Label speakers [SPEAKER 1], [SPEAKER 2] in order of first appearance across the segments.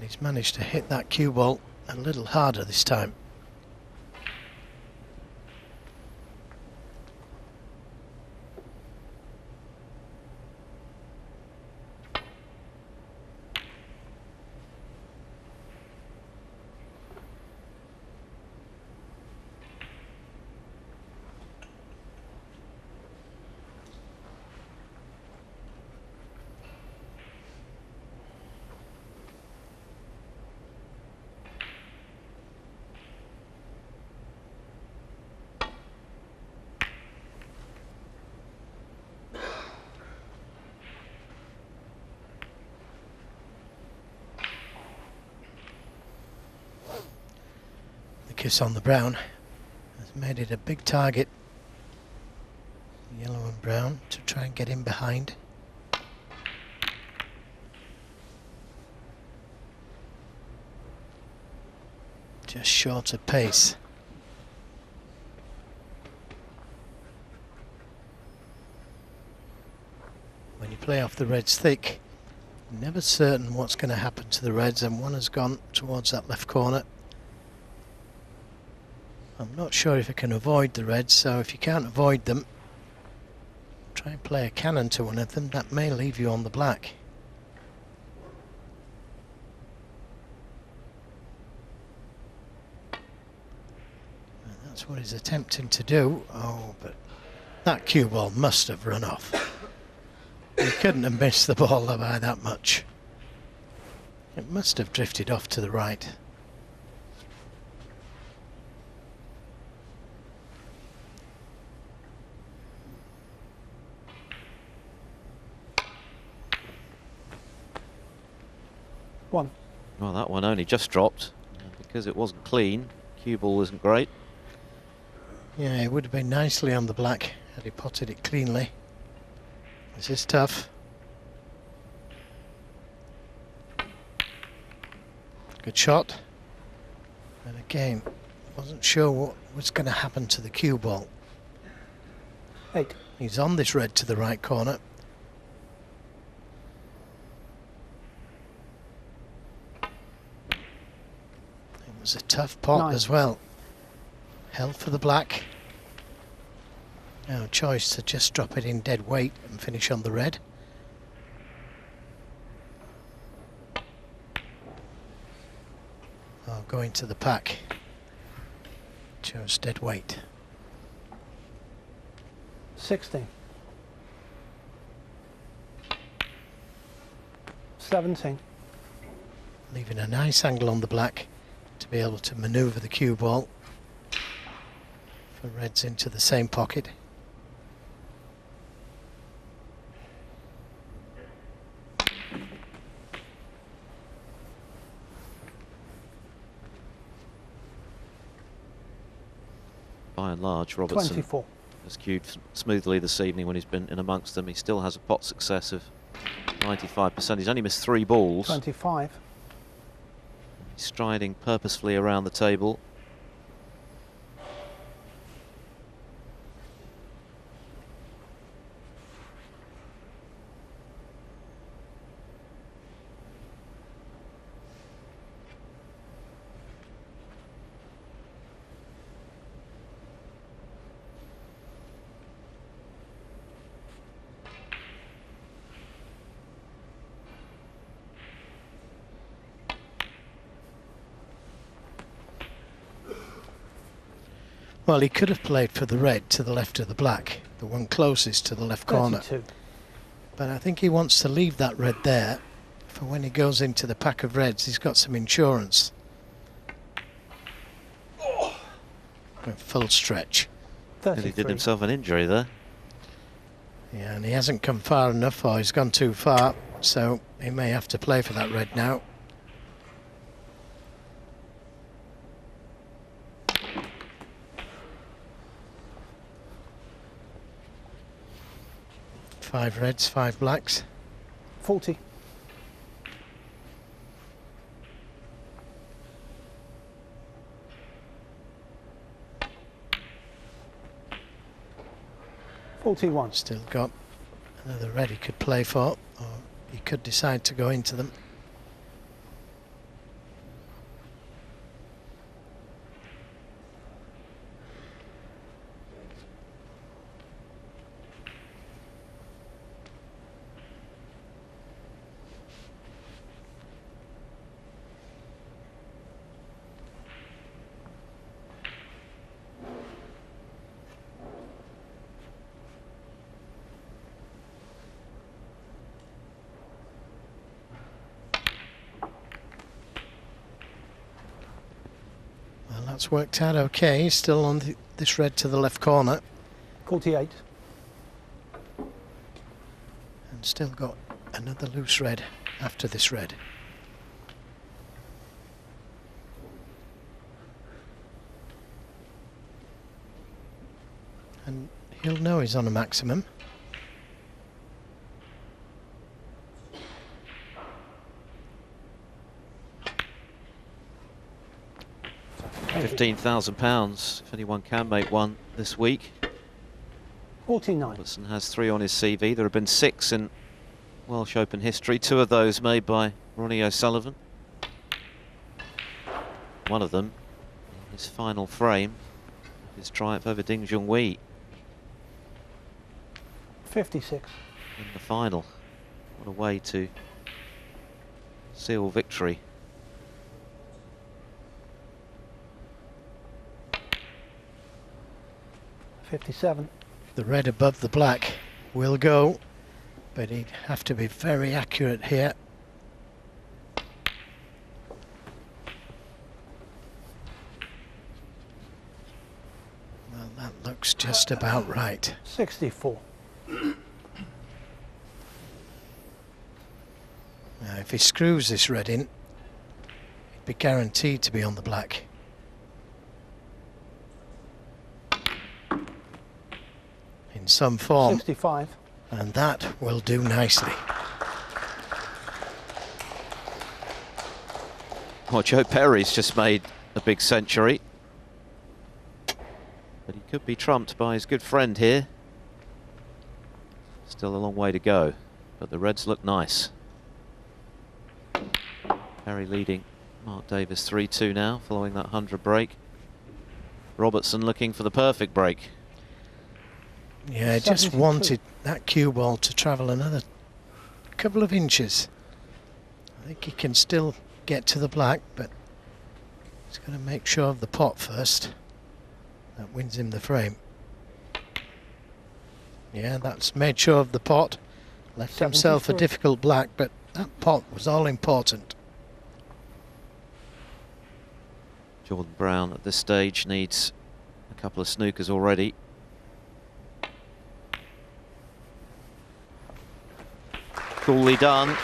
[SPEAKER 1] He's managed to hit that cue ball a little harder this time. Kiss on the brown has made it a big target, yellow and brown, to try and get in behind. Just short of pace. When you play off the reds thick, you're never certain what's going to happen to the reds, and one has gone towards that left corner. I'm not sure if I can avoid the reds, so if you can't avoid them, try and play a cannon to one of them. That may leave you on the black. And that's what he's attempting to do. Oh, but that cue ball must have run off. He couldn't have missed the ball by that much. It must have drifted off to the right.
[SPEAKER 2] One.
[SPEAKER 3] Well, that one only just dropped because it wasn't clean. Cue ball isn't great.
[SPEAKER 1] Yeah, it would have been nicely on the black had he potted it cleanly. This is tough. Good shot. And again, wasn't sure what was going to happen to the cue ball.
[SPEAKER 2] 8.
[SPEAKER 1] He's on this red to the right corner. It was a tough pot
[SPEAKER 2] 9.
[SPEAKER 1] as well. Held for the black. Now choice to just drop it in dead weight and finish on the red. Oh, going to the pack. Chose dead weight.
[SPEAKER 2] 16. 17.
[SPEAKER 1] Leaving a nice angle on the black to be able to manoeuvre the cue ball for reds into the same pocket.
[SPEAKER 3] By and large, Robertson
[SPEAKER 2] 24.
[SPEAKER 3] has cued smoothly this evening when he's been in amongst them. He still has a pot success of 95%. He's only missed 3 balls.
[SPEAKER 2] 25.
[SPEAKER 3] He's striding purposefully around the table.
[SPEAKER 1] Well, he could have played for the red to the left of the black, the one closest to the left corner.
[SPEAKER 2] 32.
[SPEAKER 1] But I think he wants to leave that red there for when he goes into the pack of reds. He's got some insurance. A full stretch.
[SPEAKER 2] 33.
[SPEAKER 3] He did himself an injury there.
[SPEAKER 1] Yeah, and he hasn't come far enough, or he's gone too far, so he may have to play for that red now. Five reds, 5 blacks.
[SPEAKER 2] 40. 41.
[SPEAKER 1] Still got another red he could play for, or he could decide to go into them. That's worked out okay. He's still on this red to the left corner.
[SPEAKER 2] 48.
[SPEAKER 1] And still got another loose red after this red. And he'll know he's on a maximum.
[SPEAKER 3] £15,000 if anyone can make one this week.
[SPEAKER 2] 49.
[SPEAKER 3] Robertson has 3 on his CV. There have been 6 in Welsh Open history, 2 of those made by Ronnie O'Sullivan. One of them, his final frame, his triumph over Ding Junhui
[SPEAKER 2] 56.
[SPEAKER 3] in the final. What a way to seal victory.
[SPEAKER 2] $57.
[SPEAKER 1] The red above the black will go, but he'd have to be very accurate here. Well, that looks just about right.
[SPEAKER 2] 64.
[SPEAKER 1] Now, if he screws this red in, he'd be guaranteed to be on the black. In some form,
[SPEAKER 2] 65.
[SPEAKER 1] and that will do nicely.
[SPEAKER 3] Well, Joe Perry's just made a big century, but he could be trumped by his good friend here. Still a long way to go, but the reds look nice. Perry leading Mark Davis 3-2 now, following that 100 break. Robertson looking for the perfect break.
[SPEAKER 1] Yeah, I just
[SPEAKER 2] 72.
[SPEAKER 1] wanted that cue ball to travel another couple of inches. I think he can still get to the black, but he's going to make sure of the pot first. That wins him the frame. Yeah, that's made sure of the pot. Left himself a
[SPEAKER 2] 73.
[SPEAKER 1] difficult black, but that pot was all important.
[SPEAKER 3] Jordan Brown at this stage needs a couple of snookers already. Coolly done.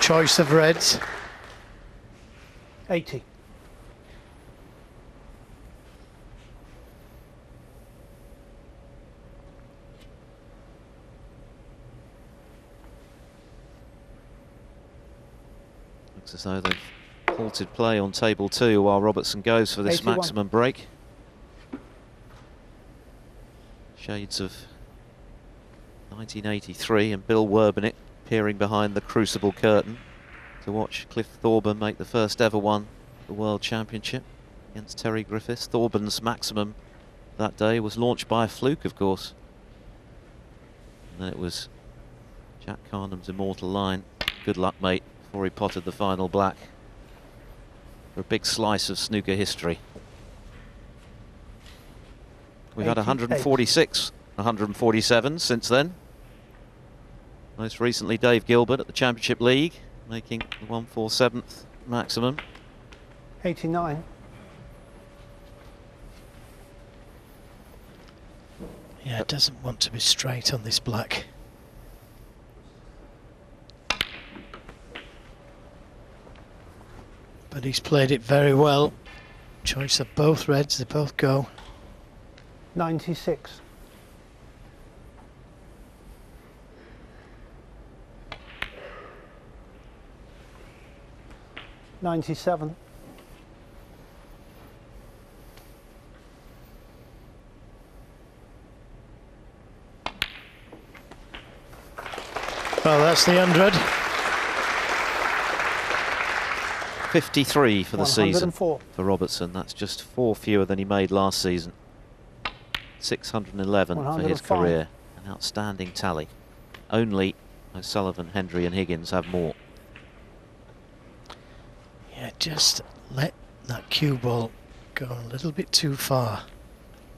[SPEAKER 1] Choice of reds.
[SPEAKER 2] 80.
[SPEAKER 3] Looks as though they've halted play on table 2 while Robertson goes for this
[SPEAKER 2] 81.
[SPEAKER 3] maximum break. Shades of 1983 and Bill Werbenick peering behind the crucible curtain to watch Cliff Thorburn make the first ever one, the World Championship against Terry Griffiths. Thorburn's maximum that day was launched by a fluke, of course. And then it was Jack Carnham's immortal line, "Good luck, mate," before he potted the final black. For a big slice of snooker history. We've had 146, 147 since then. Most recently Dave Gilbert at the Championship League, making the 147th maximum.
[SPEAKER 2] 89.
[SPEAKER 1] Yeah, it doesn't want to be straight on this black. But he's played it very well. Choice of both reds, they both go.
[SPEAKER 2] 96. $97.
[SPEAKER 1] Well, that's the 100.
[SPEAKER 3] 53 for the season
[SPEAKER 2] 104.
[SPEAKER 3] for Robertson. That's just 4 fewer than he made last season. 611 for his
[SPEAKER 2] 105.
[SPEAKER 3] career. An outstanding tally. Only O'Sullivan, Hendry and Higgins have more.
[SPEAKER 1] Yeah, just let that cue ball go a little bit too far.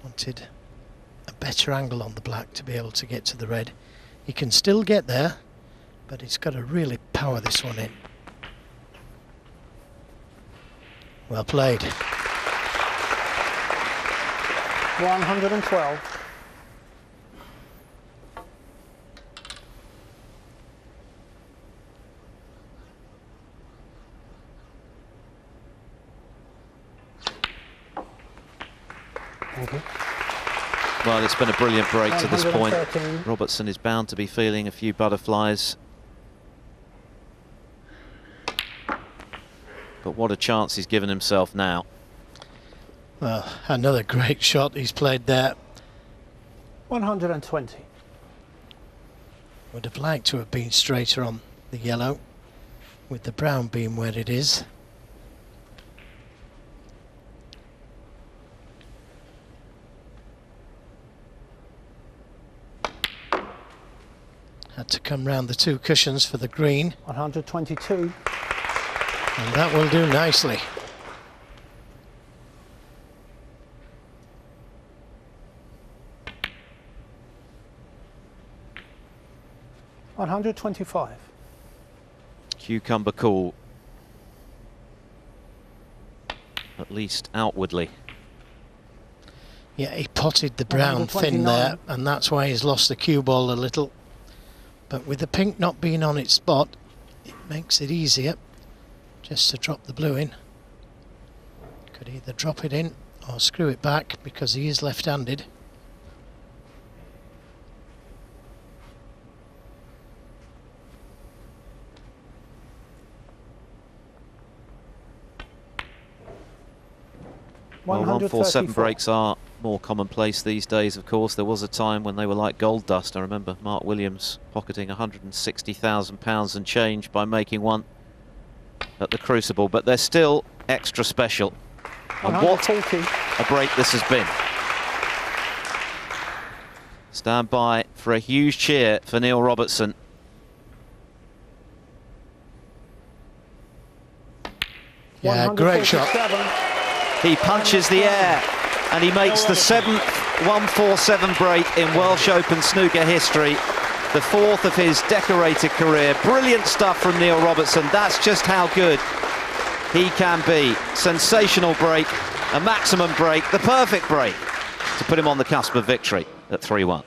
[SPEAKER 1] Wanted a better angle on the black to be able to get to the red. He can still get there, but he's got to really power this one in. Well played.
[SPEAKER 2] 112. Thank you.
[SPEAKER 3] Well, it's been a brilliant break to this point.
[SPEAKER 2] 113.
[SPEAKER 3] Robertson is bound to be feeling a few butterflies. But what a chance he's given himself now.
[SPEAKER 1] Well, another great shot he's played there.
[SPEAKER 2] 120.
[SPEAKER 1] Would have liked to have been straighter on the yellow, with the brown being where it is. Had to come round the two cushions for the green,
[SPEAKER 2] 122.
[SPEAKER 1] and that will do nicely.
[SPEAKER 2] $125.
[SPEAKER 3] Cucumber cool. At least outwardly.
[SPEAKER 1] Yeah, he potted the brown thin there, and that's why he's lost the cue ball a little. But with the pink not being on its spot, it makes it easier just to drop the blue in. Could either drop it in or screw it back because he is left-handed.
[SPEAKER 3] Well, 147 breaks are more commonplace these days, of course. There was a time when they were like gold dust. I remember Mark Williams pocketing £160,000 and change by making one at the Crucible, but they're still extra special. And what a break this has been. Stand by for a huge cheer for Neil Robertson.
[SPEAKER 1] Yeah, great shot.
[SPEAKER 3] He punches the air and he makes the 7th 147 break in Welsh Open snooker history, the 4th of his decorated career. Brilliant stuff from Neil Robertson. That's just how good he can be. Sensational break, a maximum break, the perfect break to put him on the cusp of victory at 3-1.